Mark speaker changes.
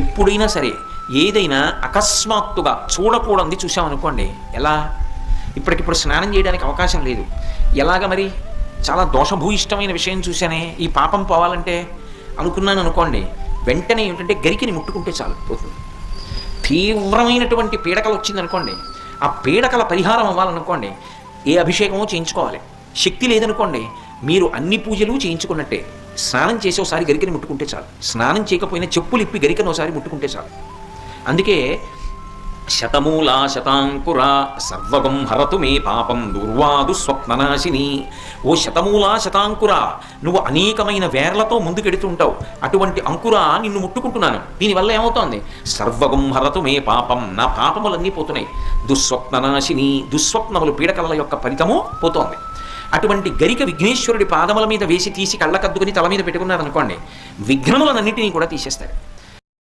Speaker 1: ఎప్పుడైనా సరే ఏదైనా అకస్మాత్తుగా చూడకూడదు చూసామనుకోండి, ఎలా ఇప్పటికిప్పుడు స్నానం చేయడానికి అవకాశం లేదు, ఎలాగ మరి చాలా దోషభూయిష్టమైన విషయం చూశానే, ఈ పాపం పోవాలంటే అనుకున్నాను అనుకోండి, వెంటనే ఏమిటంటే గరికిని ముట్టుకుంటే చాలు పోతుంది. తీవ్రమైనటువంటి పీడకలు వచ్చిందనుకోండి, ఆ పీడకల పరిహారం అవ్వాలనుకోండి ఏ అభిషేకమో చేయించుకోవాలి. శక్తి లేదనుకోండి మీరు అన్ని పూజలు చేయించుకున్నట్టే. స్నానం చేసి ఒకసారి గరికని ముట్టుకుంటే చాలు, స్నానం చేయకపోయినా చెప్పులు ఇప్పి గరికను ఒకసారి ముట్టుకుంటే చాలు. అందుకే శతమూలా శతాంకుర సర్వగం హరతు మే పాపం దుర్వాదు స్వప్ననాశిని. ఓ శతమూలా శతాంకుర, నువ్వు అనేకమైన వేర్లతో ముందుకెడుతుంటావు, అటువంటి అంకుర నిన్ను ముట్టుకుంటున్నాను. దీనివల్ల ఏమవుతోంది? సర్వగం హరతు మే పాపం, నా పాపములన్నీ పోతున్నాయి. దుస్వప్ననాశిని, దుస్వప్నములు పీడకల యొక్క ఫలితము పోతోంది. అటువంటి గరిక విఘ్నేశ్వరుడి పాదముల మీద వేసి తీసి కళ్ళకద్దుకుని తల మీద పెట్టుకున్నారనుకోండి, విఘ్నములన్నింటినీ కూడా తీసేస్తాడు.